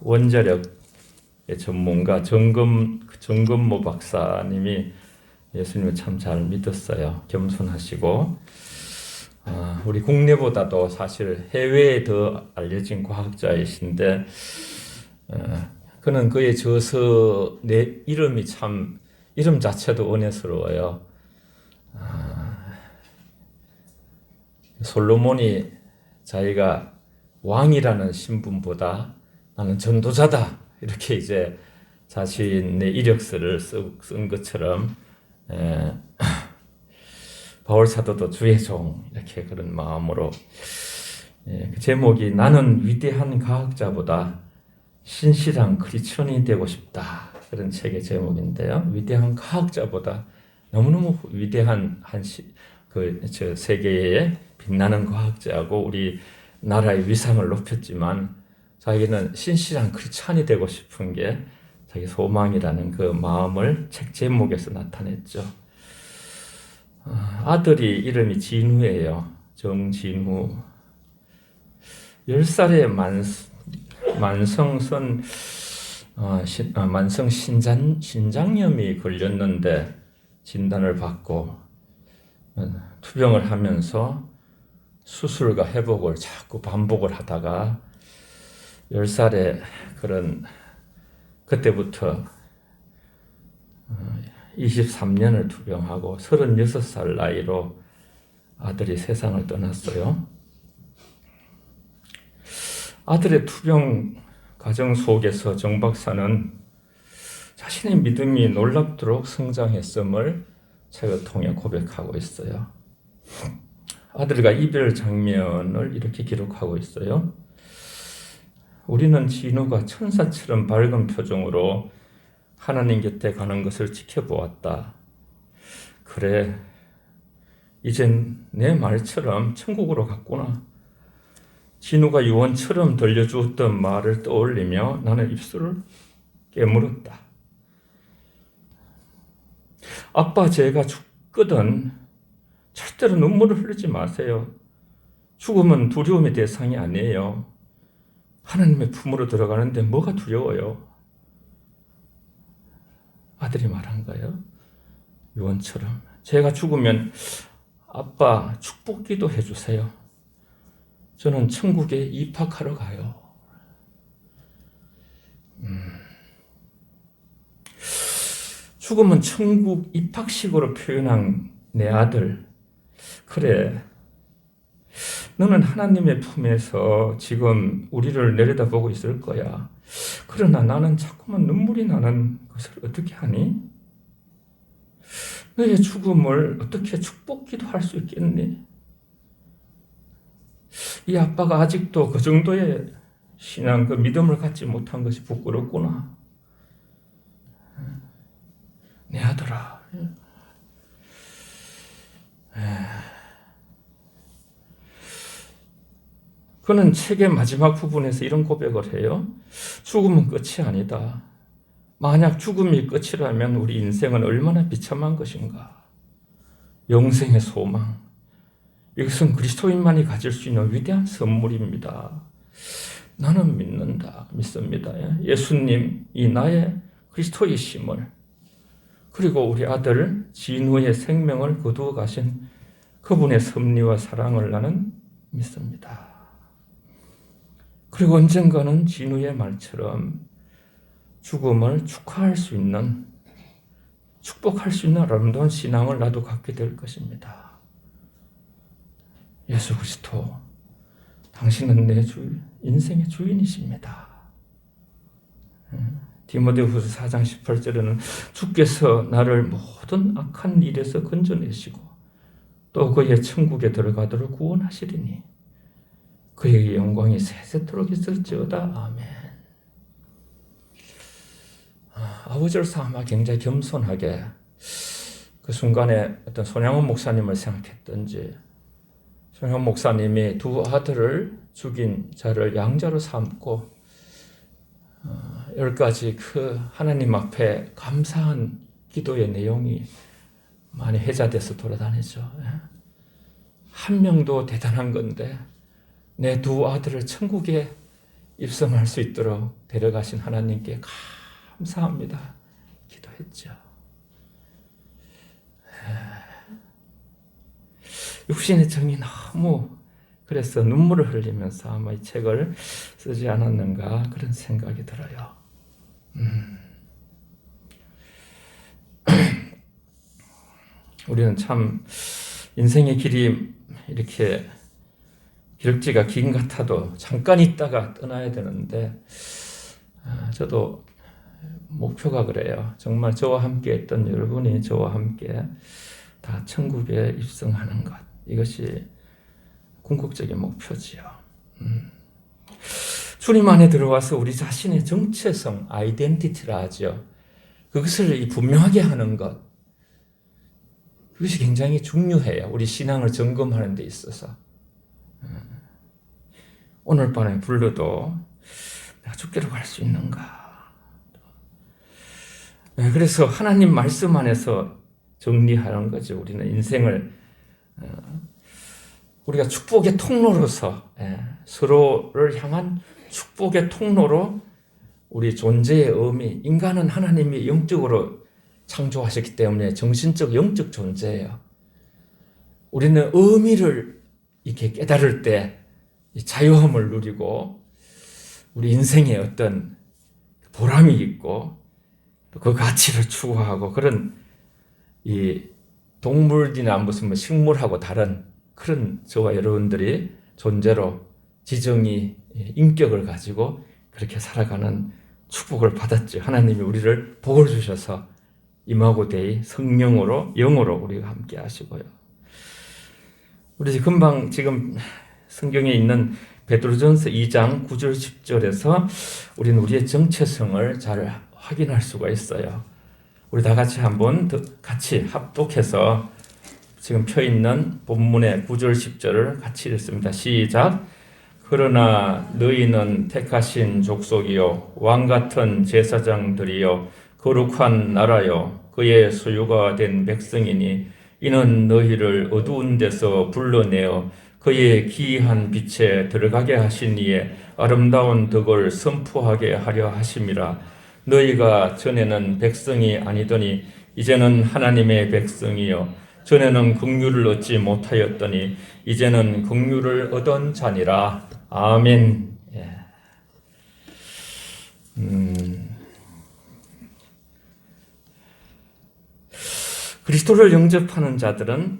원자력의 전문가 정금모 박사님이 예수님을 참 잘 믿었어요. 겸손하시고 우리 국내보다도 사실 해외에 더 알려진 과학자이신데 그는 그의 저서 내 이름이 참 이름 자체도 은혜스러워요. 솔로몬이 자기가 왕이라는 신분보다 나는 전도자다 이렇게 이제 자신의 이력서를 쓴 것처럼 바울 사도도 주의 종 이렇게 그런 마음으로 그 제목이 나는 위대한 과학자보다 신실한 크리스천이 되고 싶다 그런 책의 제목인데요. 위대한 과학자보다 너무너무 위대한 저 세계에 빛나는 과학자하고 우리 나라의 위상을 높였지만 자기는 신실한 크리스찬이 되고 싶은 게 자기 소망이라는 그 마음을 책 제목에서 나타냈죠. 아들이 이름이 진우예요. 정진우. 10살에 만성 신장염이 걸렸는데 진단을 받고 투병을 하면서 수술과 회복을 자꾸 반복을 하다가 10살에 그때부터 23년을 투병하고 36살 나이로 아들이 세상을 떠났어요. 아들의 투병 과정 속에서 정 박사는 자신의 믿음이 놀랍도록 성장했음을 책을 통해 고백하고 있어요. 아들과 이별 장면을 이렇게 기록하고 있어요. 우리는 진우가 천사처럼 밝은 표정으로 하나님 곁에 가는 것을 지켜보았다. 그래, 이젠 내 말처럼 천국으로 갔구나. 진우가 유언처럼 들려주었던 말을 떠올리며 나는 입술을 깨물었다. 아빠, 제가 죽거든 절대로 눈물을 흘리지 마세요. 죽음은 두려움의 대상이 아니에요. 하나님의 품으로 들어가는데 뭐가 두려워요? 아들이 말한 거예요. 유언처럼. 제가 죽으면 아빠 축복기도 해주세요. 저는 천국에 입학하러 가요. 죽음은 천국 입학식으로 표현한 내 아들. 그래, 너는 하나님의 품에서 지금 우리를 내려다보고 있을 거야. 그러나 나는 자꾸만 눈물이 나는 것을 어떻게 하니? 너의 죽음을 어떻게 축복기도 할 수 있겠니? 이 아빠가 아직도 그 정도의 신앙, 그 믿음을 갖지 못한 것이 부끄럽구나. 내 아들아. 그는 책의 마지막 부분에서 이런 고백을 해요. 죽음은 끝이 아니다. 만약 죽음이 끝이라면 우리 인생은 얼마나 비참한 것인가. 영생의 소망. 이것은 그리스도인만이 가질 수 있는 위대한 선물입니다. 나는 믿습니다. 예수님이 나의 그리스도의 심을 그리고 우리 아들 진우의 생명을 거두어 가신 그분의 섭리와 사랑을 나는 믿습니다. 그리고 언젠가는 진우의 말처럼 죽음을 축복할 수 있는 아름다운 신앙을 나도 갖게 될 것입니다. 예수 그리스도, 당신은 내 인생의 주인이십니다. 디모데후서 4장 18절에는 주께서 나를 모든 악한 일에서 건져내시고 또 그의 천국에 들어가도록 구원하시리니 그의 영광이 세세토록 있을지어다. 아멘. 아버지로서 아마 굉장히 겸손하게 그 순간에 어떤 손양원 목사님을 생각했던지 손양원 목사님이 두 아들을 죽인 자를 양자로 삼고 10가지 그 하나님 앞에 감사한 기도의 내용이 많이 회자돼서 돌아다니죠. 한 명도 대단한 건데 내 두 아들을 천국에 입성할 수 있도록 데려가신 하나님께 감사합니다. 기도했죠. 육신의 정이 너무 그래서 눈물을 흘리면서 아마 이 책을 쓰지 않았는가 그런 생각이 들어요. 우리는 참 인생의 길이 이렇게 기럭지가 긴 같아도 잠깐 있다가 떠나야 되는데 저도 목표가 그래요. 정말 저와 함께 했던 여러분이 저와 함께 다 천국에 입성하는 것, 이것이 궁극적인 목표지요. 주님 안에 들어와서 우리 자신의 정체성, 아이덴티티라 하죠. 그것을 분명하게 하는 것, 그것이 굉장히 중요해요. 우리 신앙을 점검하는 데 있어서. 오늘 밤에 불러도 내가 죽게로 갈 수 있는가? 그래서 하나님 말씀 안에서 정리하는 거죠. 우리는 인생을 우리가 축복의 통로로서 서로를 향한 축복의 통로로 우리 존재의 의미, 인간은 하나님이 영적으로 창조하셨기 때문에 정신적, 영적 존재예요. 우리는 의미를 이렇게 깨달을 때 자유함을 누리고 우리 인생에 어떤 보람이 있고 그 가치를 추구하고 그런 이 동물이나 무슨 식물하고 다른 그런 저와 여러분들이 존재로 지정이 인격을 가지고 그렇게 살아가는 축복을 받았죠. 하나님이 우리를 복을 주셔서 임하고 데이 성령으로 영으로 우리가 함께 하시고요. 우리 금방 지금 성경에 있는 베드로전서 2장 9절 10절에서 우리는 우리의 정체성을 잘 확인할 수가 있어요. 우리 다 같이 한번 같이 합독해서 지금 펴 있는 본문의 9절 10절을 같이 읽습니다. 시작. 그러나 너희는 택하신 족속이요 왕 같은 제사장들이요 거룩한 나라요 그의 소유가 된 백성이니 이는 너희를 어두운 데서 불러내어 그의 기이한 빛에 들어가게 하신 이의 아름다운 덕을 선포하게 하려 하심이라. 너희가 전에는 백성이 아니더니 이제는 하나님의 백성이요 전에는 긍휼을 얻지 못하였더니 이제는 긍휼을 얻은 자니라. 아멘. 그리스도를 영접하는 자들은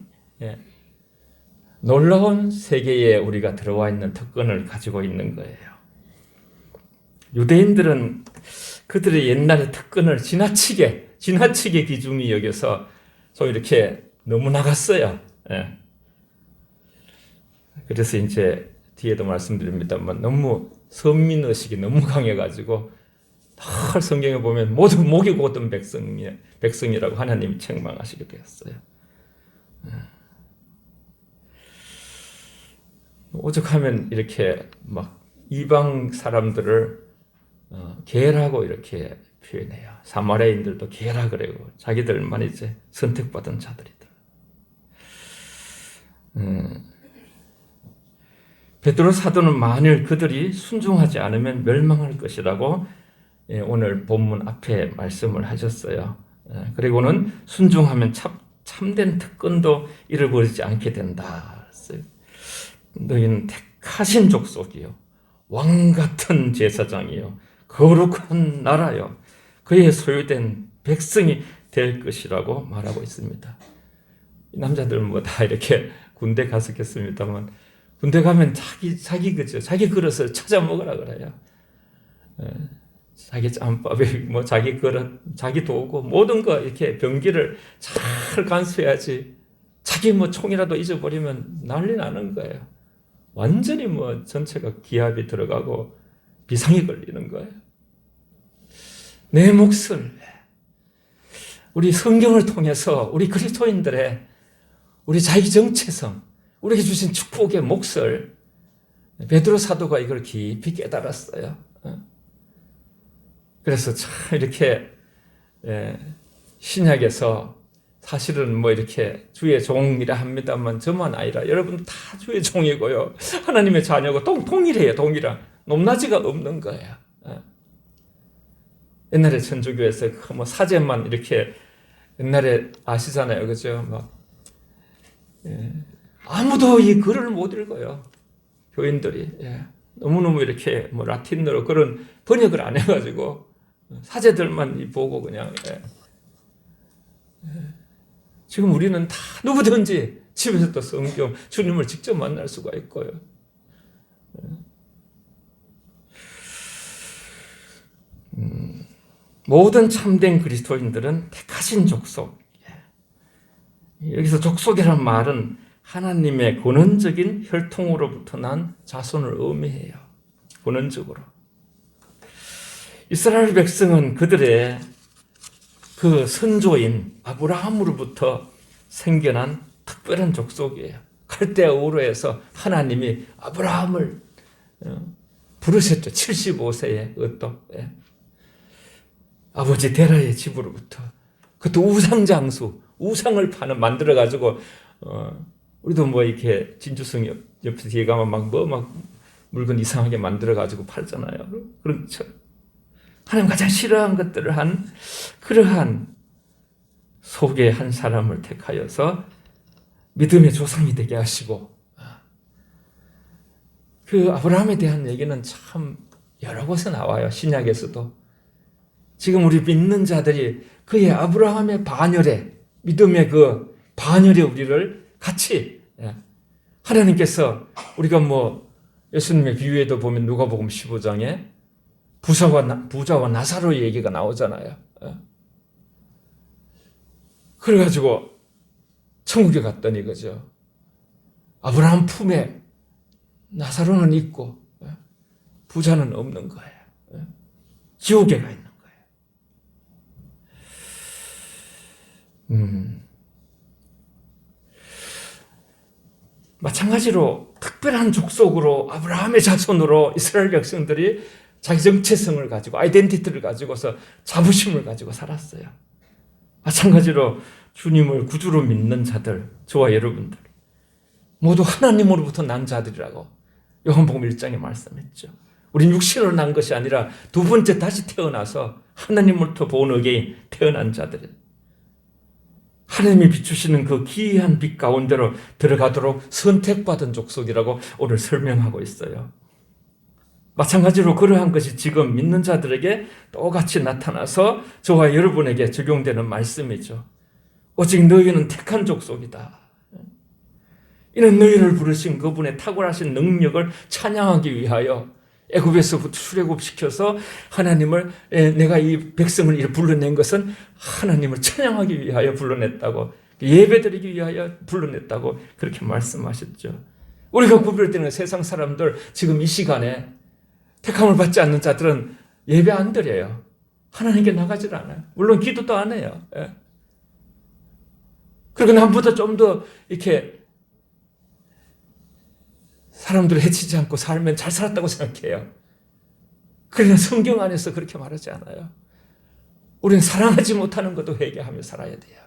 놀라운 세계에 우리가 들어와 있는 특권을 가지고 있는 거예요. 유대인들은 그들의 옛날의 특권을 지나치게 귀중히 여겨서 좀 이렇게 너무 나갔어요. 그래서 이제 뒤에도 말씀드립니다만 너무 선민의식이 너무 강해가지고 늘 성경에 보면 모두 목이 곧은 백성이라고 하나님이 책망하시게 되었어요. 오죽하면 이렇게 막 이방 사람들을 개라고 이렇게 표현해요. 사마리아인들도 개라 그래요. 자기들만 이제 선택받은 자들이다. 베드로 사도는 만일 그들이 순종하지 않으면 멸망할 것이라고 오늘 본문 앞에 말씀을 하셨어요. 그리고는 순종하면 참된 특권도 잃어버리지 않게 된다. 너희는 택하신 족속이요 왕 같은 제사장이요 거룩한 나라요 그의 소유된 백성이 될 것이라고 말하고 있습니다. 이 남자들 뭐 다 이렇게 군대 갔었겠습니다만 군대 가면 자기 그릇을 찾아 먹으라 그래요. 자기 짬밥에 뭐 자기 그릇, 자기 도구 모든 거 이렇게 병기를 잘 간수해야지. 자기 뭐 총이라도 잊어버리면 난리 나는 거예요. 완전히 뭐 전체가 기압이 들어가고 비상이 걸리는 거예요. 내 몫을 우리 성경을 통해서 우리 그리스도인들의 우리 자기 정체성, 우리에게 주신 축복의 몫을 베드로 사도가 이걸 깊이 깨달았어요. 그래서 참 이렇게 신약에서 사실은 뭐 이렇게 주의 종이라 합니다만 저만 아니라 여러분 다 주의 종이고요. 하나님의 자녀고 동일해요. 동일한. 높낮이가 없는 거예요. 옛날에 천주교에서 뭐 사제만 이렇게 옛날에 아시잖아요, 그죠? 막 아무도 이 글을 못 읽어요. 교인들이 너무너무 이렇게 뭐 라틴어로 그런 번역을 안 해가지고 사제들만 보고 그냥 지금 우리는 다 누구든지 집에서 또 성경 주님을 직접 만날 수가 있고요. 모든 참된 그리스도인들은 택하신 족속. 여기서 족속이란 말은 하나님의 근원적인 혈통으로부터 난 자손을 의미해요. 근원적으로. 이스라엘 백성은 그들의 그 선조인 아브라함으로부터 생겨난 특별한 족속이에요. 갈대아 우르에서 하나님이 아브라함을 부르셨죠. 75세에 어떤 아버지 데라의 집으로부터. 그것도 우상장수, 우상을 만들어 가지고 우리도 뭐 이렇게 진주성 옆에서 뒤에 가면 막 물건 이상하게 만들어 가지고 팔잖아요. 그렇죠. 하나님 가장 싫어하는 것들을 한 그러한 속의 한 사람을 택하여서 믿음의 조상이 되게 하시고, 그 아브라함에 대한 얘기는 참 여러 곳에 나와요. 신약에서도. 지금 우리 믿는 자들이 그의 아브라함의 반열에, 믿음의 그 반열에 우리를 같이, 하나님께서 우리가 뭐 예수님의 비유에도 보면 누가복음 15장에 부자와 나사로의 얘기가 나오잖아요. 그래가지고 천국에 갔더니 그죠. 아브라함 품에 나사로는 있고 부자는 없는 거예요. 지옥에 가 있는 거예요. 마찬가지로 특별한 족속으로 아브라함의 자손으로 이스라엘 백성들이 자기 정체성을 가지고 아이덴티티를 가지고서 자부심을 가지고 살았어요. 마찬가지로 주님을 구주로 믿는 자들, 저와 여러분들 모두 하나님으로부터 난 자들이라고 요한복음 1장에 말씀했죠. 우린 육신으로 난 것이 아니라 두 번째 다시 태어나서 하나님으로부터 본 의계인 태어난 자들, 하나님이 비추시는 그 기이한 빛 가운데로 들어가도록 선택받은 족속이라고 오늘 설명하고 있어요. 마찬가지로 그러한 것이 지금 믿는 자들에게 똑같이 나타나서 저와 여러분에게 적용되는 말씀이죠. 오직 너희는 택한 족속이다. 이는 너희를 부르신 그분의 탁월하신 능력을 찬양하기 위하여 애굽에서부터 출애굽시켜서 하나님을, 내가 이 백성을 이렇게 불러낸 것은 하나님을 찬양하기 위하여 불러냈다고, 예배드리기 위하여 불러냈다고 그렇게 말씀하셨죠. 우리가 구별되는 세상 사람들, 지금 이 시간에 택함을 받지 않는 자들은 예배 안 드려요. 하나님께 나가질 않아요. 물론 기도도 안 해요. 그리고 남보다 좀 더 이렇게 사람들을 해치지 않고 살면 잘 살았다고 생각해요. 그러나 성경 안에서 그렇게 말하지 않아요. 우리는 사랑하지 못하는 것도 회개하며 살아야 돼요.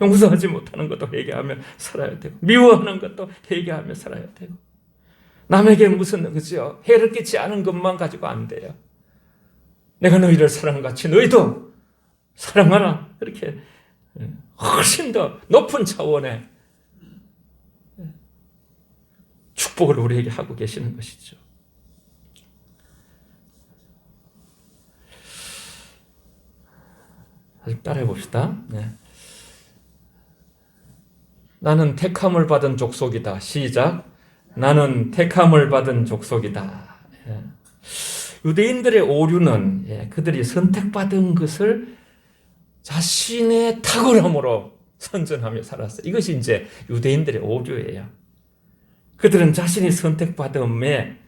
용서하지 못하는 것도 회개하며 살아야 되고, 미워하는 것도 회개하며 살아야 되고, 남에게 무슨 그죠? 해를 끼치 않은 것만 가지고 안 돼요. 내가 너희를 사랑같이 너희도 사랑하라. 이렇게 훨씬 더 높은 차원의 축복을 우리에게 하고 계시는 것이죠. 다시 따라해 봅시다. 나는 택함을 받은 족속이다. 시작. 나는 택함을 받은 족속이다. 유대인들의 오류는 그들이 선택받은 것을 자신의 탁월함으로 선전하며 살았어요. 이것이 이제 유대인들의 오류예요. 그들은 자신이 선택받음에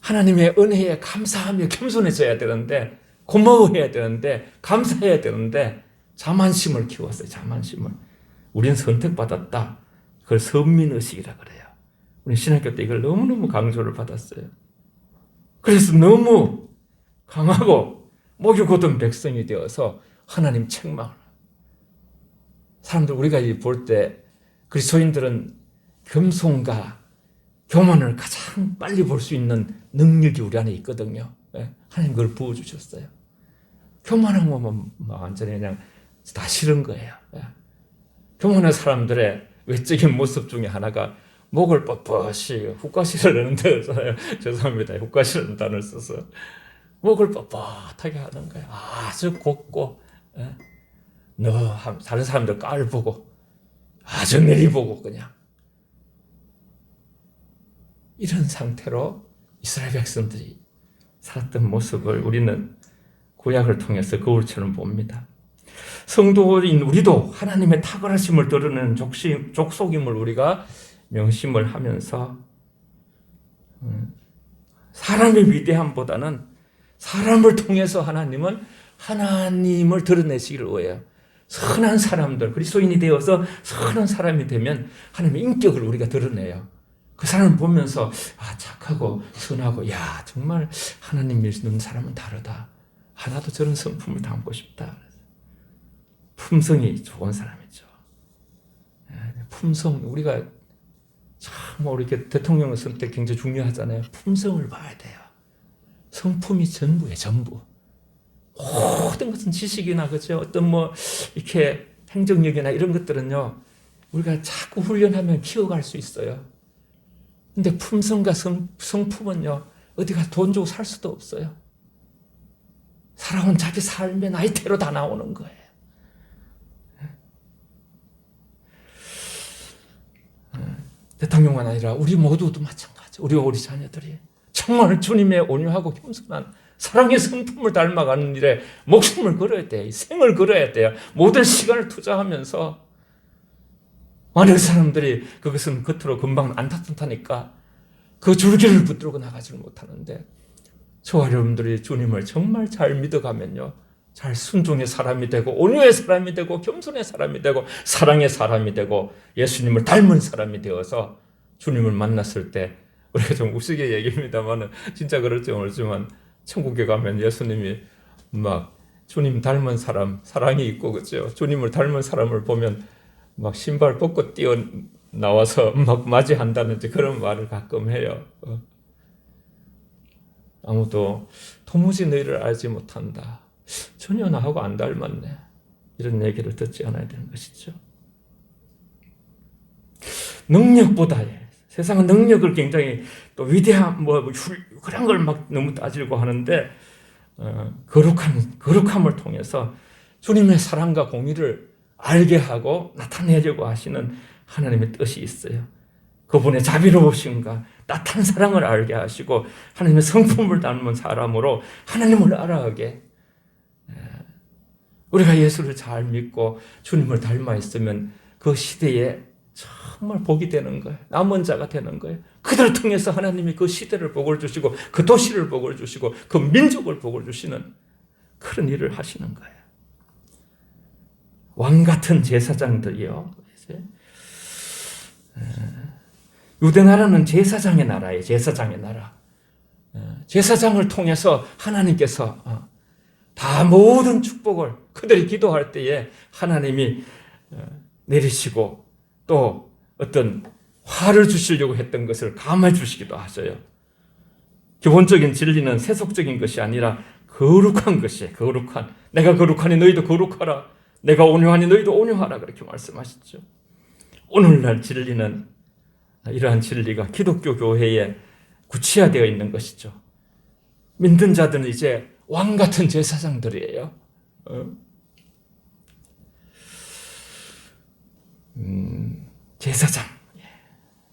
하나님의 은혜에 감사하며 겸손해져야 되는데, 고마워해야 되는데, 감사해야 되는데 자만심을 키웠어요. 자만심을. 우린 선택받았다. 그걸 선민의식이라 그래요. 우리 신학교 때 이걸 너무너무 강조를 받았어요. 그래서 너무 강하고 목이 곧은 백성이 되어서 하나님 책망을. 사람들 우리가 볼 때 그리스도인들은 겸손과 교만을 가장 빨리 볼 수 있는 능력이 우리 안에 있거든요. 하나님 그걸 부어주셨어요. 교만하면 완전히 그냥 다 싫은 거예요. 교만한 사람들의 외적인 모습 중에 하나가 목을 뻣뻣이 훅가시를 넣는데 죄송합니다. 훅가시라는 단어를 써서 목을 뻣뻣하게 하는 거예요. 아주 곱고 다른 사람들 깔 보고 아주 내리보고 그냥 이런 상태로 이스라엘 백성들이 살았던 모습을 우리는 구약을 통해서 거울처럼 봅니다. 성도인 우리도 하나님의 탁월하심을 드러내는 족속임을 우리가 명심을 하면서 사람의 위대함보다는 사람을 통해서 하나님을 드러내시기를 원해요. 선한 사람들, 그리스도인이 되어서 선한 사람이 되면 하나님의 인격을 우리가 드러내요. 그 사람을 보면서 착하고 선하고 정말 하나님 믿는 사람은 다르다. 나도 저런 성품을 담고 싶다. 품성이 좋은 사람이죠. 품성, 우리가 참 이렇게 대통령 선택 굉장히 중요하잖아요. 품성을 봐야 돼요. 성품이 전부예요, 전부. 모든 것은 지식이나 그죠? 어떤 이렇게 행정력이나 이런 것들은요, 우리가 자꾸 훈련하면 키워갈 수 있어요. 근데 품성과 성품은요, 어디가 돈 주고 살 수도 없어요. 살아온 자기 삶의 나이테로 다 나오는 거예요. 대통령만 아니라 우리 모두도 마찬가지. 우리 자녀들이 정말 주님의 온유하고 겸손한 사랑의 성품을 닮아가는 일에 목숨을 걸어야 돼요. 생을 걸어야 돼요. 모든 시간을 투자하면서 많은 사람들이 그것은 겉으로 금방 안 탓하니까 그 줄기를 붙들고 나가지를 못하는데 저와 여러분들이 주님을 정말 잘 믿어가면요. 잘 순종의 사람이 되고 온유의 사람이 되고 겸손의 사람이 되고 사랑의 사람이 되고 예수님을 닮은 사람이 되어서 주님을 만났을 때 우리가 좀 우스개 얘기입니다만 진짜 그럴지 모르지만 천국에 가면 예수님이 막 주님 닮은 사람 사랑이 있고 그죠? 주님을 닮은 사람을 보면 막 신발 벗고 뛰어 나와서 막 맞이한다든지 그런 말을 가끔 해요. 아무도 도무지 너희를 알지 못한다. 전혀 나하고 안 닮았네. 이런 얘기를 듣지 않아야 되는 것이죠. 능력보다 세상은 능력을 굉장히 또 위대한 그런 걸 막 너무 따지려고 하는데 거룩함을 통해서 주님의 사랑과 공의를 알게 하고 나타내려고 하시는 하나님의 뜻이 있어요. 그분의 자비로우심과 따뜻한 사랑을 알게 하시고 하나님의 성품을 닮은 사람으로 하나님을 알아가게 우리가 예수를 잘 믿고 주님을 닮아 있으면 그 시대에 정말 복이 되는 거예요. 남은 자가 되는 거예요. 그들을 통해서 하나님이 그 시대를 복을 주시고 그 도시를 복을 주시고 그 민족을 복을 주시는 그런 일을 하시는 거예요. 왕 같은 제사장들이요. 유대 나라는 제사장의 나라예요. 제사장의 나라. 제사장을 통해서 하나님께서 다 모든 축복을 그들이 기도할 때에 하나님이 내리시고 또 어떤 화를 주시려고 했던 것을 감해 주시기도 하셔요. 기본적인 진리는 세속적인 것이 아니라 거룩한 것이에요. 거룩한. 내가 거룩하니 너희도 거룩하라. 내가 온유하니 너희도 온유하라. 그렇게 말씀하시죠. 오늘날 진리는 이러한 진리가 기독교 교회에 구체화되어 있는 것이죠. 믿는 자들은 이제 왕 같은 제사장들이에요.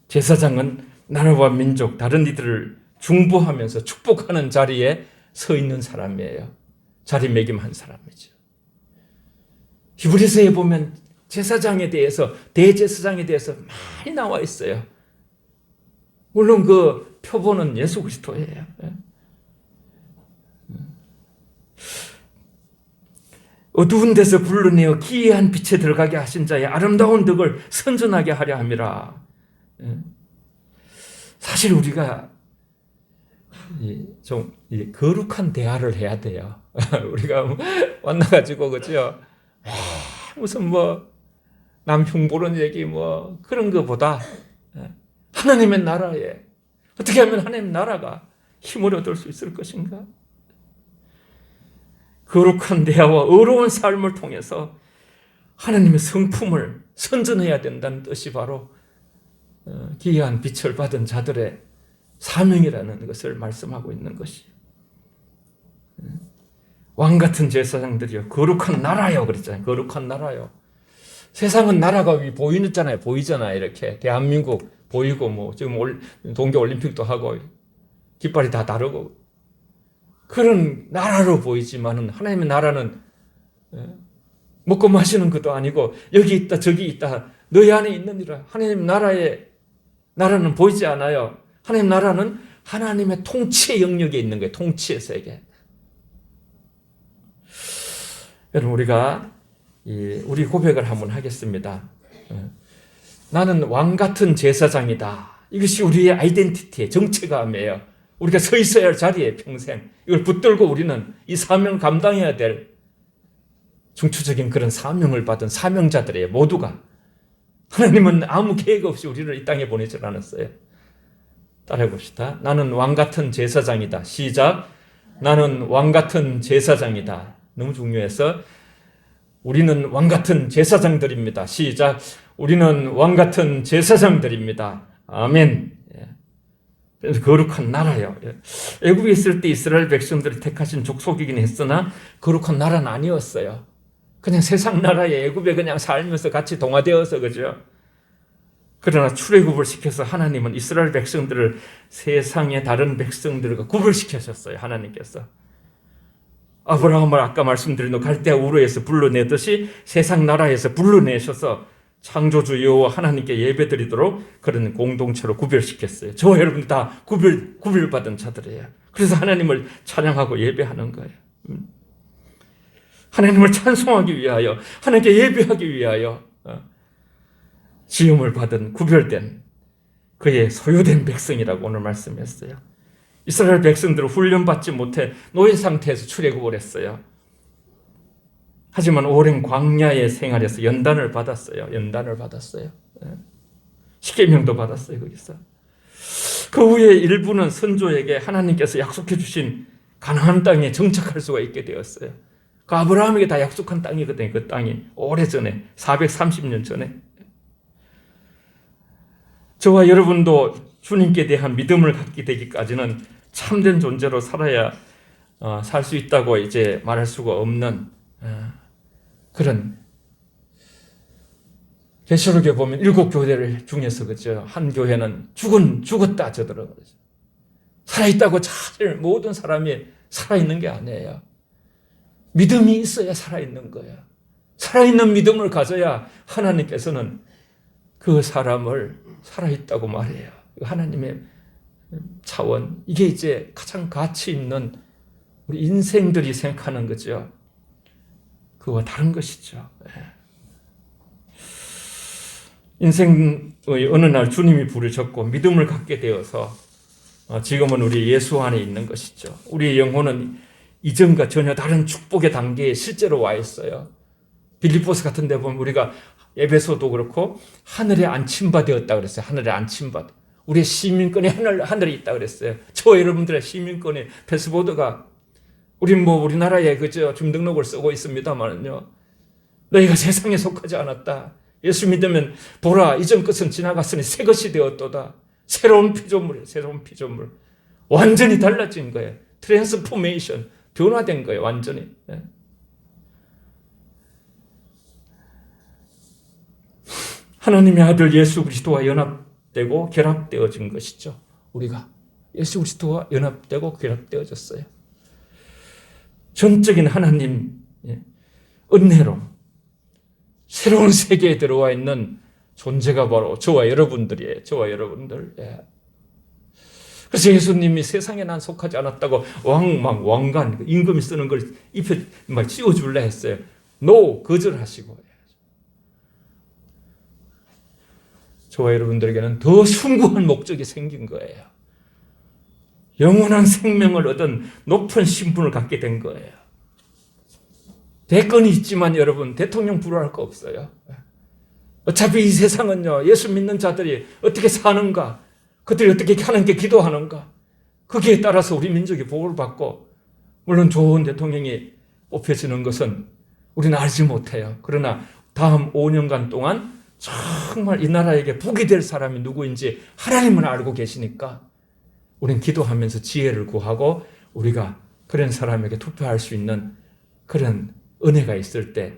제사장은 나라와 민족, 다른 이들을 중보하면서 축복하는 자리에 서 있는 사람이에요. 자리매김한 사람이죠. 히브리서에 보면 제사장에 대해서, 대제사장에 대해서 많이 나와 있어요. 물론 그 표본은 예수 그리스도예요. 어두운 데서 불러내어 기이한 빛에 들어가게 하신 자의 아름다운 덕을 선전하게 하려 함이라. 사실 우리가 좀 거룩한 대화를 해야 돼요. 우리가 만나가지고 그죠? 무슨 남 흉보는 얘기 그런 거보다 하나님의 나라에 어떻게 하면 하나님 나라가 힘을 얻을 수 있을 것인가? 거룩한 대화와 의로운 삶을 통해서 하나님의 성품을 선전해야 된다는 뜻이 바로 기이한 빛을 받은 자들의 사명이라는 것을 말씀하고 있는 것이에요. 왕같은 제사장들이요, 거룩한 나라요 그랬잖아요. 거룩한 나라요. 세상은 나라가 보이잖아요. 보이잖아요. 이렇게 대한민국 보이고 뭐 지금 동계 올림픽도 하고 깃발이 다 다르고 그런 나라로 보이지만은 하나님의 나라는 먹고 마시는 것도 아니고 여기 있다 저기 있다 너희 안에 있느니라. 하나님 나라는 보이지 않아요. 하나님 나라는 하나님의 통치의 영역에 있는 거예요. 통치의 세계. 여러분 우리가 우리 고백을 한번 하겠습니다. 나는 왕 같은 제사장이다. 이것이 우리의 아이덴티티의 정체감이에요. 우리가 서 있어야 할 자리에 평생 이걸 붙들고 우리는 이 사명을 감당해야 될 중추적인 그런 사명을 받은 사명자들이에요. 모두가. 하나님은 아무 계획 없이 우리를 이 땅에 보내질 않았어요. 따라해 봅시다. 나는 왕 같은 제사장이다. 시작. 나는 왕 같은 제사장이다. 너무 중요해서 우리는 왕 같은 제사장들입니다. 시작. 우리는 왕 같은 제사장들입니다. 아멘. 그래서 거룩한 나라요. 애굽에 있을 때 이스라엘 백성들이 택하신 족속이긴 했으나 거룩한 나라는 아니었어요. 그냥 세상 나라에 애굽에 그냥 살면서 같이 동화되어서 그죠. 그러나 출애굽을 시켜서 하나님은 이스라엘 백성들을 세상의 다른 백성들과 구별시키셨어요. 하나님께서. 아브라함을 아까 말씀드린 갈대아 우르에서 불러내듯이 세상 나라에서 불러내셔서 창조주 여호와 하나님께 예배드리도록 그런 공동체로 구별시켰어요. 저와 여러분 다 구별받은 자들이에요. 그래서 하나님을 찬양하고 예배하는 거예요. 하나님을 찬송하기 위하여, 하나님께 예배하기 위하여 지음을 받은 구별된 그의 소유된 백성이라고 오늘 말씀했어요. 이스라엘 백성들은 훈련받지 못해 노예 상태에서 출애굽을 했어요. 하지만 오랜 광야의 생활에서 연단을 받았어요. 십계명도 받았어요. 거기서. 그 후에 일부는 선조에게 하나님께서 약속해 주신 가나안 땅에 정착할 수가 있게 되었어요. 그 아브라함에게 다 약속한 땅이거든요. 그 땅이 오래전에 430년 전에. 저와 여러분도 주님께 대한 믿음을 갖게 되기까지는 참된 존재로 살아야 살 수 있다고 이제 말할 수가 없는 그런 계시록에 보면 7교회를 중에서 그죠. 한 교회는 죽었다 저더라고요. 살아있다고 찾을 모든 사람이 살아있는 게 아니에요. 믿음이 있어야 살아있는 거예요. 살아있는 믿음을 가져야 하나님께서는 그 사람을 살아있다고 말해요. 하나님의 차원, 이게 이제 가장 가치 있는 우리 인생들이 생각하는 거죠. 그와 다른 것이죠. 인생의 어느 날 주님이 부르셨고 믿음을 갖게 되어서 지금은 우리 예수 안에 있는 것이죠. 우리의 영혼은 이전과 전혀 다른 축복의 단계에 실제로 와 있어요. 빌립보스 같은 데 보면 우리가 에베소도 그렇고 하늘에 안침바 되었다 그랬어요. 하늘에 안침바. 우리의 시민권이 하늘에 있다 그랬어요. 저 여러분들의 시민권이 패스포드가 우리나라에 그저 주민등록을 쓰고 있습니다만요. 너희가 세상에 속하지 않았다. 예수 믿으면 보라 이전 것은 지나갔으니 새 것이 되었도다. 새로운 피조물이에요. 새로운 피조물. 완전히 달라진 거예요. 트랜스포메이션. 변화된 거예요. 완전히. 하나님의 아들 예수 그리스도와 연합되고 결합되어진 것이죠. 우리가 예수 그리스도와 연합되고 결합되어졌어요. 전적인 하나님 은혜로 새로운 세계에 들어와 있는 존재가 바로 저와 여러분들이에요. 저와 여러분들. 그래서 예수님이 세상에 난 속하지 않았다고 왕관 임금이 쓰는 걸 입에 막 씌워줄래 했어요. 거절하시고. 저와 여러분들에게는 더 숭고한 목적이 생긴 거예요. 영원한 생명을 얻은 높은 신분을 갖게 된 거예요. 대권이 있지만 여러분 대통령 부러워할 거 없어요. 어차피 이 세상은요 예수 믿는 자들이 어떻게 사는가 그들이 어떻게 하나님께 기도하는가? 거기에 따라서 우리 민족이 복을 받고 물론 좋은 대통령이 뽑혀지는 것은 우리는 알지 못해요. 그러나 다음 5년간 동안 정말 이 나라에게 복이 될 사람이 누구인지 하나님은 알고 계시니까 우리는 기도하면서 지혜를 구하고 우리가 그런 사람에게 투표할 수 있는 그런 은혜가 있을 때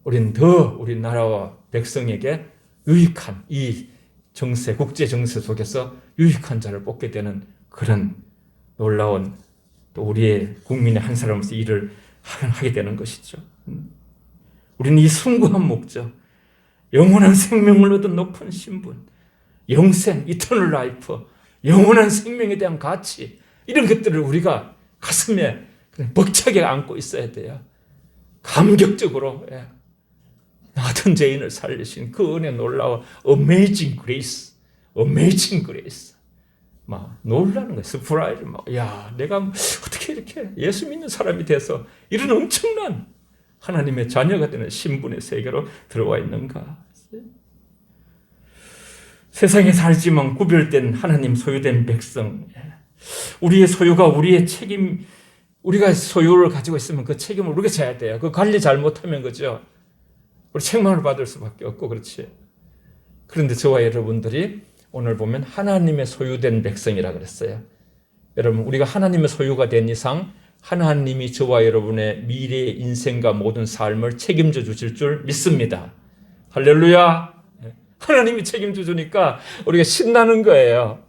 우리는 더 우리나라와 백성에게 유익한 이 정세, 국제 정세 속에서 유익한 자를 뽑게 되는 그런 놀라운 또 우리의 국민의 한 사람으로서 일을 하게 되는 것이죠. 우리는 이 숭고한 목적, 영원한 생명을 얻은 높은 신분, 영생, 이터널 라이프, 영원한 생명에 대한 가치, 이런 것들을 우리가 가슴에 벅차게 안고 있어야 돼요. 감격적으로 나 같은 죄인을 살리신 그 은혜 놀라워 Amazing Grace, Amazing Grace. 막 놀라는 거예요. 스프라이즈 막, 야, 내가 어떻게 이렇게 예수 믿는 사람이 돼서 이런 엄청난 하나님의 자녀가 되는 신분의 세계로 들어와 있는가? 세상에 살지만 구별된 하나님 소유된 백성, 우리의 소유가 우리의 책임, 우리가 소유를 가지고 있으면 그 책임을 우리가 져야 돼요. 그 관리 잘못하면 그죠? 우리 책망을 받을 수밖에 없고 그렇지. 그런데 저와 여러분들이 오늘 보면 하나님의 소유된 백성이라 그랬어요. 여러분, 우리가 하나님의 소유가 된 이상 하나님이 저와 여러분의 미래의 인생과 모든 삶을 책임져 주실 줄 믿습니다. 할렐루야. 하나님이 책임져 주니까 우리가 신나는 거예요.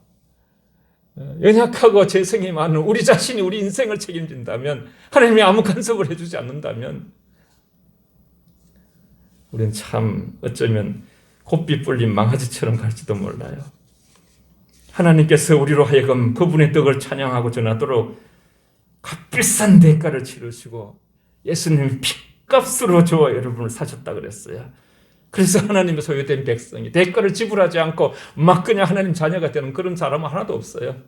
연약하고 재성이 많은 우리 자신이 우리 인생을 책임진다면, 하나님이 아무 간섭을 해주지 않는다면 우리는 참 어쩌면 곱비 뿔린 망아지처럼 갈지도 몰라요. 하나님께서 우리로 하여금 그분의 떡을 찬양하고 전하도록 값비싼 대가를 치르시고 예수님이 핏값으로 저와 여러분을 사셨다 그랬어요. 그래서 하나님의 소유된 백성이 대가를 지불하지 않고 막 그냥 하나님 자녀가 되는 그런 사람은 하나도 없어요.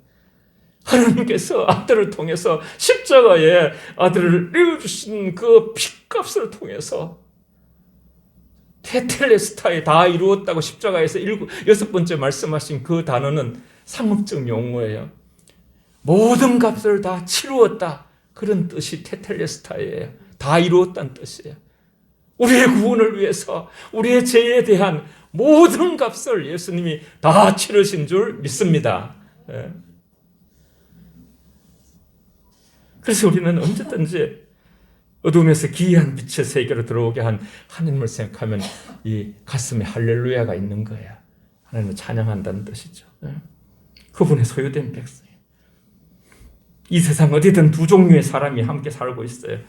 하나님께서 아들을 통해서 십자가에 아들을 내어주신 그 핏값을 통해서 테텔레스타에 다 이루었다고 십자가에서 6번째 말씀하신 그 단어는 상업적 용어예요. 모든 값을 다 치루었다. 그런 뜻이 테텔레스타예요. 다 이루었다는 뜻이에요. 우리의 구원을 위해서 우리의 죄에 대한 모든 값을 예수님이 다 치르신 줄 믿습니다. 그래서 우리는 언제든지 어둠에서 기이한 빛의 세계로 들어오게 한 하나님을 생각하면 이 가슴에 할렐루야가 있는 거예요. 하나님을 찬양한다는 뜻이죠. 그분의 소유된 백성이에요. 이 세상 어디든 두 종류의 사람이 함께 살고 있어요.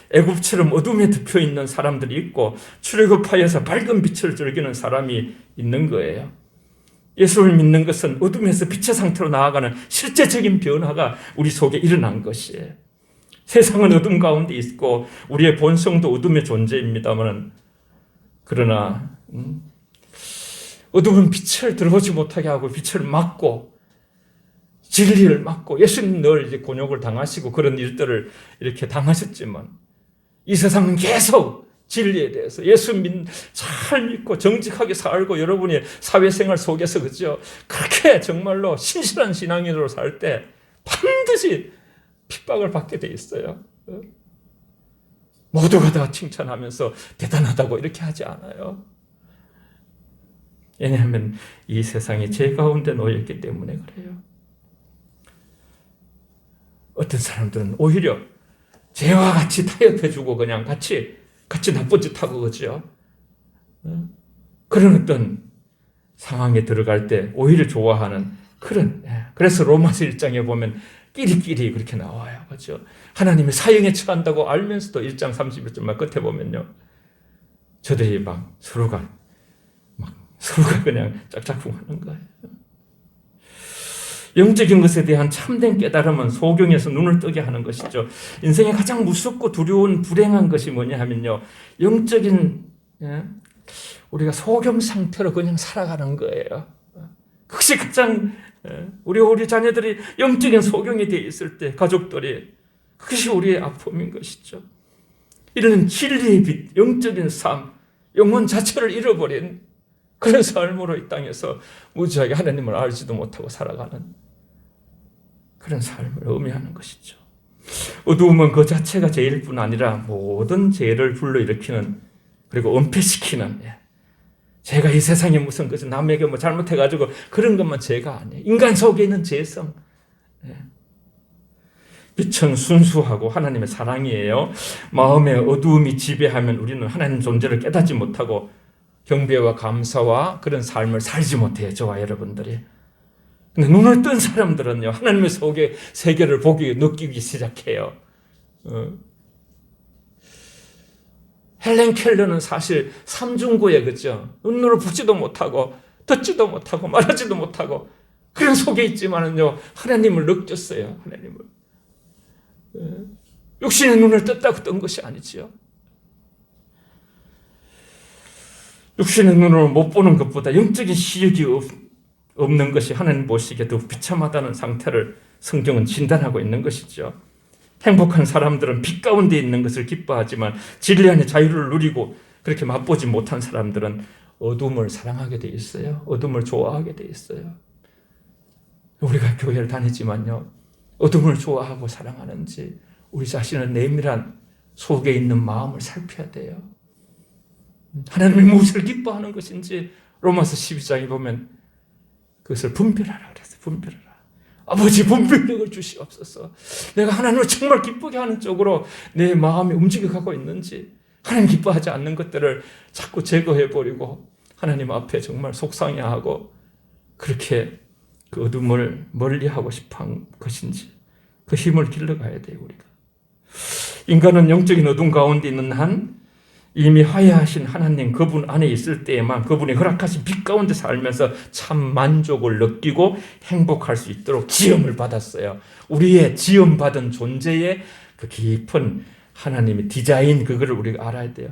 애굽처럼 어둠에 덮여 있는 사람들이 있고 출애굽하여서 밝은 빛을 즐기는 사람이 있는 거예요. 예수를 믿는 것은 어둠에서 빛의 상태로 나아가는 실제적인 변화가 우리 속에 일어난 것이에요. 세상은 어둠 가운데 있고 우리의 본성도 어둠의 존재입니다만, 그러나 어둠은 빛을 들어오지 못하게 하고 빛을 막고 진리를 막고, 예수님 늘 이제 곤욕을 당하시고 그런 일들을 이렇게 당하셨지만 이 세상은 계속 진리에 대해서 잘 믿고 정직하게 살고 여러분의 사회생활 속에서 그죠? 그렇게 정말로 신실한 신앙인으로 살 때 반드시 핍박을 받게 돼 있어요. 모두가 다 칭찬하면서 대단하다고 이렇게 하지 않아요. 왜냐하면 이 세상이 죄 가운데 놓여있기 때문에 그래요. 어떤 사람들은 오히려 죄와 같이 타협해주고 그냥 같이 나쁜 짓 하고 그죠? 그런 어떤 상황에 들어갈 때 오히려 좋아하는 그런, 그래서 로마서 1장에 보면 끼리끼리 그렇게 나와요. 그렇죠? 하나님의 사형에 처한다고 알면서도 1장 31절 끝에 보면요. 저들이 서로가 그냥 짝짝꿍 하는 거예요. 영적인 것에 대한 참된 깨달음은 소경에서 눈을 뜨게 하는 것이죠. 인생에 가장 무섭고 두려운 불행한 것이 뭐냐 하면요. 영적인, 우리가 소경 상태로 그냥 살아가는 거예요. 그것이 가장, 우리 자녀들이 영적인 소경이 되어 있을 때, 가족들이, 그것이 우리의 아픔인 것이죠. 이런 진리의 빛, 영적인 삶, 영혼 자체를 잃어버린 그런 삶으로 이 땅에서 무지하게 하나님을 알지도 못하고 살아가는 그런 삶을 의미하는 것이죠. 어두움은 그 자체가 죄일 뿐 아니라 모든 죄를 불러일으키는, 그리고 은폐시키는, 제가 이 세상에 무슨 것을 남에게 뭐 잘못해가지고 그런 것만 죄가 아니에요. 인간 속에 있는 죄성. 빛은 순수하고 하나님의 사랑이에요. 마음에 어두움이 지배하면 우리는 하나님 존재를 깨닫지 못하고 경배와 감사와 그런 삶을 살지 못해요. 저와 여러분들이. 근데 눈을 뜬 사람들은요, 하나님의 속에 세계를 느끼기 시작해요. 헬렌 켈러는 사실 삼중고에, 그죠? 눈으로 보지도 못하고 듣지도 못하고 말하지도 못하고 그런 속에 있지만은요, 하나님을 느꼈어요. 하나님을. 육신의 눈을 떴다고 뜬 것이 아니지요. 육신의 눈으로 못 보는 것보다 영적인 시력이 없는 것이 하나님 보시기에 더 비참하다는 상태를 성경은 진단하고 있는 것이죠. 행복한 사람들은 빛 가운데 있는 것을 기뻐하지만 진리 안에 자유를 누리고 그렇게 맛보지 못한 사람들은 어둠을 사랑하게 돼 있어요. 어둠을 좋아하게 돼 있어요. 우리가 교회를 다니지만요, 어둠을 좋아하고 사랑하는지 우리 자신의 내밀한 속에 있는 마음을 살펴야 돼요. 하나님이 무엇을 기뻐하는 것인지 로마서 12장에 보면 그것을 분별하라 그랬어요. 분별하라. 아버지, 분별력을 주시옵소서. 내가 하나님을 정말 기쁘게 하는 쪽으로 내 마음이 움직여가고 있는지, 하나님 기뻐하지 않는 것들을 자꾸 제거해버리고 하나님 앞에 정말 속상해하고 그렇게 그 어둠을 멀리하고 싶은 것인지 그 힘을 길러가야 돼요. 우리가. 인간은 영적인 어둠 가운데 있는 한 이미 화해하신 하나님 그분 안에 있을 때에만 그분이 허락하신 빛 가운데 살면서 참 만족을 느끼고 행복할 수 있도록 지음을 받았어요. 우리의 지음받은 존재의 그 깊은 하나님의 디자인, 그거를 우리가 알아야 돼요.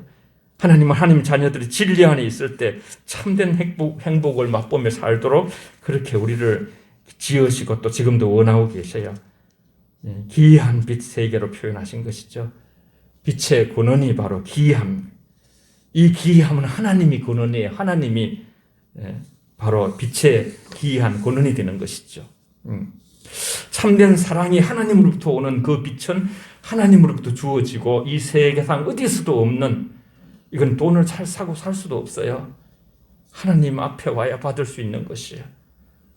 하나님은 하나님 자녀들이 진리 안에 있을 때 참된 행복을 맛보며 살도록 그렇게 우리를 지으시고 또 지금도 원하고 계셔요. 기이한 빛 세계로 표현하신 것이죠. 빛의 근원이 바로 기이함. 이 기이함은 하나님이 근원이에요. 하나님이 바로 빛의 기이한 근원이 되는 것이죠. 참된 사랑이 하나님으로부터 오는 그 빛은 하나님으로부터 주어지고 이 세계상 어디에서도 없는, 이건 돈을 잘 사고 살 수도 없어요. 하나님 앞에 와야 받을 수 있는 것이에요.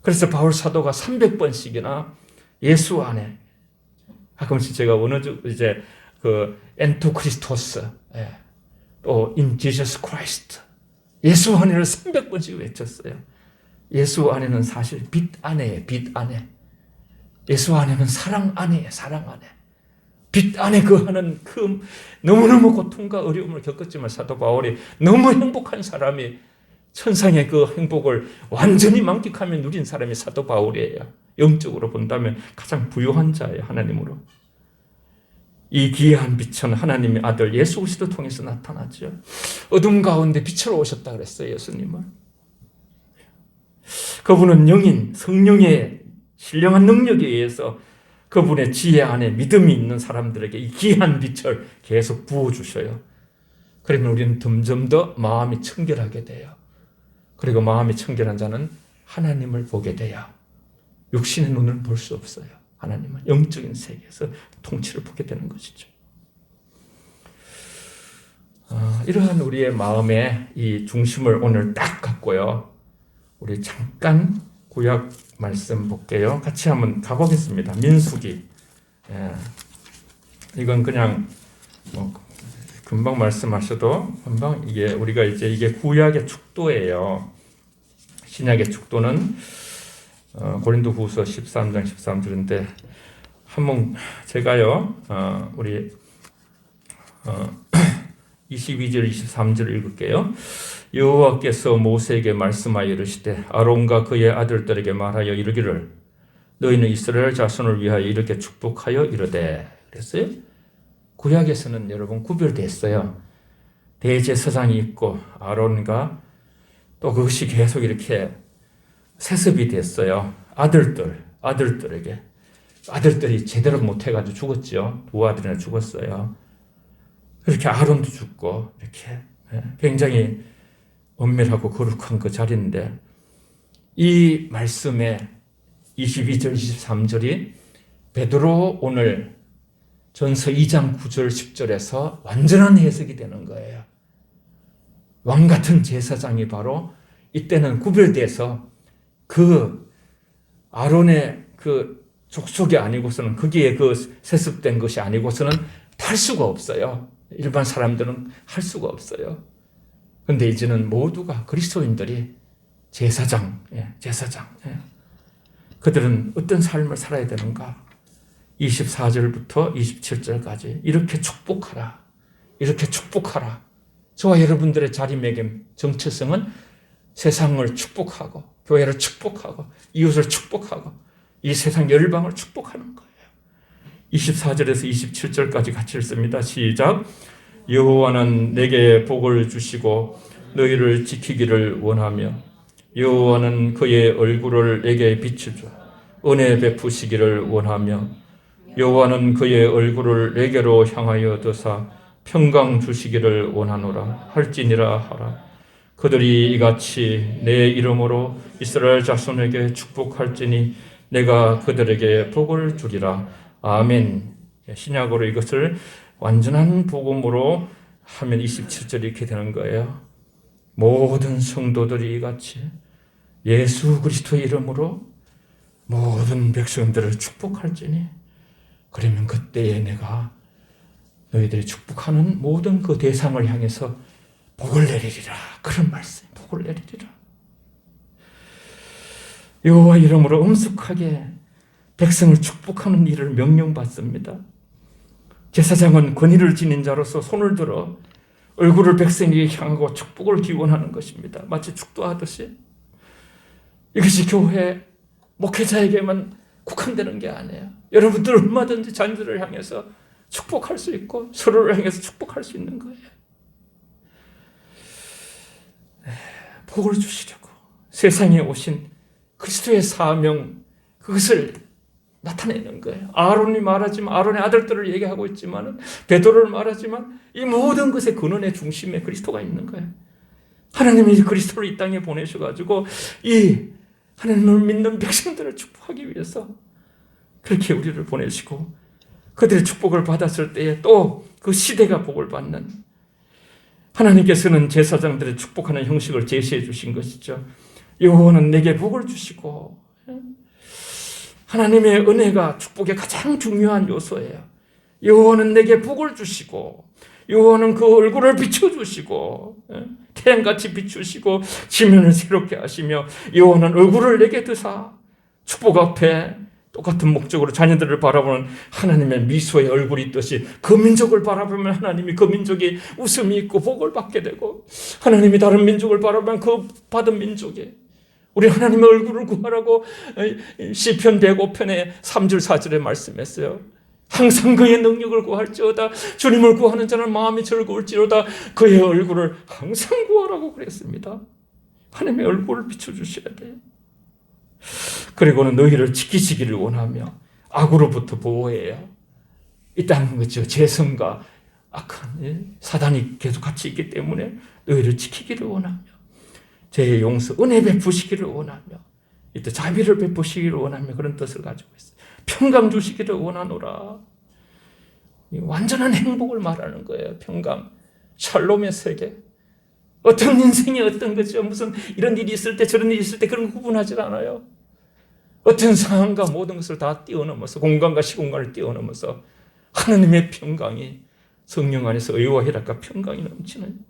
그래서 바울 사도가 300번씩이나 예수 안에, 가끔씩 제가 이제 그 엔토 크리스토스, 또 in Jesus Christ, 예수 안에를 300번씩 외쳤어요. 예수 안에는 사실 빛 안에예요. 빛 안에. 예수 안에는 사랑 안에예요. 사랑 안에. 빛 안에 거하는 그 너무너무 고통과 어려움을 겪었지만 사도 바울이 너무 행복한 사람이, 천상의 그 행복을 완전히 만끽하며 누린 사람이 사도 바울이에요. 영적으로 본다면 가장 부유한 자예요. 하나님으로. 이 기이한 빛은 하나님의 아들 예수 그리스도 통해서 나타나죠. 어둠 가운데 빛으로 오셨다 그랬어요. 예수님은. 그분은 영인, 성령의 신령한 능력에 의해서 그분의 지혜 안에 믿음이 있는 사람들에게 이 귀한 빛을 계속 부어주셔요. 그러면 우리는 점점 더 마음이 청결하게 돼요. 그리고 마음이 청결한 자는 하나님을 보게 돼요. 육신의 눈을 볼 수 없어요. 하나님은 영적인 세계에서 통치를 보게 되는 것이죠. 이러한 우리의 마음의 이 중심을 오늘 딱 갖고요, 우리 잠깐 구약 말씀 볼게요. 같이 한번 가보겠습니다. 민수기. 이건 그냥 금방 말씀하셔도 금방 우리가 이게 구약의 축도예요. 신약의 축도는 고린도후서 13장 13절인데 한번 제가요, 우리 22절 23절 읽을게요. 여호와께서 모세에게 말씀하여 이르시되 아론과 그의 아들들에게 말하여 이르기를 너희는 이스라엘 자손을 위하여 이렇게 축복하여 이르되. 그랬어요. 구약에서는 여러분 구별됐어요. 대제사장이 있고 아론과 또 그것이 계속 이렇게 세습이 됐어요. 아들들에게. 아들들이 제대로 못해가지고 죽었죠. 두 아들이나 죽었어요. 그렇게 아론도 죽고 이렇게 굉장히 엄밀하고 거룩한 그 자리인데 이 말씀에 22절 23절이 베드로 오늘 전서 2장 9절 10절에서 완전한 해석이 되는 거예요. 왕같은 제사장이 바로 이때는 구별돼서 그 아론의 그 족속이 아니고서는 거기에 그 세습된 것이 아니고서는 탈 수가 없어요. 일반 사람들은 할 수가 없어요. 그런데 이제는 모두가 그리스도인들이 제사장. 그들은 어떤 삶을 살아야 되는가? 24절부터 27절까지 이렇게 축복하라. 이렇게 축복하라. 저와 여러분들의 자리매김 정체성은 세상을 축복하고 교회를 축복하고 이웃을 축복하고 이 세상 열방을 축복하는 거예요. 24절에서 27절까지 같이 읽습니다. 시작. 여호와는 내게 복을 주시고 너희를 지키기를 원하며 여호와는 그의 얼굴을 내게 비추어 은혜 베푸시기를 원하며 여호와는 그의 얼굴을 내게로 향하여 드사 평강 주시기를 원하노라 할지니라 하라. 그들이 이같이 내 이름으로 이스라엘 자손에게 축복할지니 내가 그들에게 복을 주리라. 아멘. 신약으로 이것을 완전한 복음으로 하면 27절이 이렇게 되는 거예요. 모든 성도들이 이같이 예수 그리스도의 이름으로 모든 백성들을 축복할지니 그러면 그때에 내가 너희들이 축복하는 모든 그 대상을 향해서 복을 내리리라. 그런 말씀, 복을 내리리라. 여호와 이름으로 엄숙하게 백성을 축복하는 일을 명령받습니다. 제사장은 권위를 지닌 자로서 손을 들어 얼굴을 백성에게 향하고 축복을 기원하는 것입니다. 마치 축도하듯이. 이것이 교회 목회자에게만 국한되는 게 아니에요. 여러분들 얼마든지 자녀들을 향해서 축복할 수 있고 서로를 향해서 축복할 수 있는 거예요. 복을 주시려고 세상에 오신 그리스도의 사명, 그것을 나타내는 거예요. 아론이 말하지만, 아론의 아들들을 얘기하고 있지만, 베드로를 말하지만 이 모든 것의 근원의 중심에 그리스도가 있는 거예요. 하나님이 그리스도를 이 땅에 보내셔가지고 이 하나님을 믿는 백성들을 축복하기 위해서 그렇게 우리를 보내시고 그들의 축복을 받았을 때에 또 그 시대가 복을 받는, 하나님께서는 제사장들의 축복하는 형식을 제시해 주신 것이죠. 여호와는 내게 복을 주시고, 하나님의 은혜가 축복의 가장 중요한 요소예요. 여호와는 내게 복을 주시고, 여호와는 그 얼굴을 비춰주시고, 태양같이 비추시고 지면을 새롭게 하시며, 여호와는 얼굴을 내게 드사 축복 앞에 똑같은 목적으로 자녀들을 바라보는 하나님의 미소의 얼굴이 있듯이 그 민족을 바라보면 하나님이 그 민족이 웃음이 있고 복을 받게 되고, 하나님이 다른 민족을 바라보면 그 받은 민족이 우리 하나님의 얼굴을 구하라고 시편 105편의 3절 4절에 말씀했어요. 항상 그의 능력을 구할지어다. 주님을 구하는 자는 마음이 즐거울지로다. 그의 얼굴을 항상 구하라고 그랬습니다. 하나님의 얼굴을 비춰주셔야 돼요. 그리고는 너희를 지키시기를 원하며, 악으로부터 보호해요. 있다는 거죠. 재성과 악한 사단이 계속 같이 있기 때문에 너희를 지키기를 원하며, 제 용서, 은혜 베푸시기를 원하며, 이때 자비를 베푸시기를 원하며 그런 뜻을 가지고 있어요. 평강 주시기를 원하노라. 완전한 행복을 말하는 거예요. 평강, 샬롬의 세계. 어떤 인생이 어떤 거죠. 무슨 이런 일이 있을 때 저런 일이 있을 때 그런 거 구분하지 않아요. 어떤 상황과 모든 것을 다 뛰어넘어서, 공간과 시공간을 뛰어넘어서 하나님의 평강이 성령 안에서 의와 희락과 평강이 넘치는,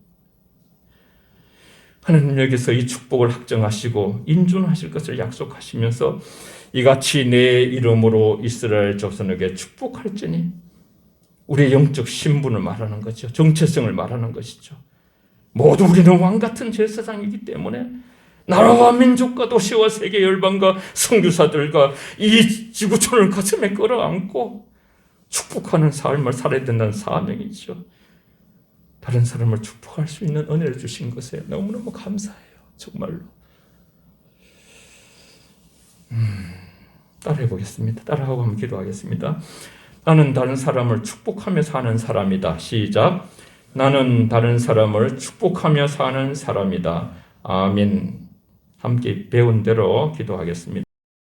하나님 여기서 이 축복을 확정하시고 인준하실 것을 약속하시면서 이같이 내 이름으로 이스라엘 자손에게 축복할지니, 우리의 영적 신분을 말하는 거죠. 정체성을 말하는 것이죠. 모두 우리는 왕같은 제사장이기 때문에 나라와 민족과 도시와 세계 열방과 선교사들과 이 지구촌을 가슴에 끌어안고 축복하는 삶을 살아야 된다는 사명이죠. 다른 사람을 축복할 수 있는 은혜를 주신 것에 너무너무 감사해요. 정말로. 따라해 보겠습니다. 따라하고 한번 기도하겠습니다. 나는 다른 사람을 축복하며 사는 사람이다. 시작. 나는 다른 사람을 축복하며 사는 사람이다. 아멘. 함께 배운 대로 기도하겠습니다.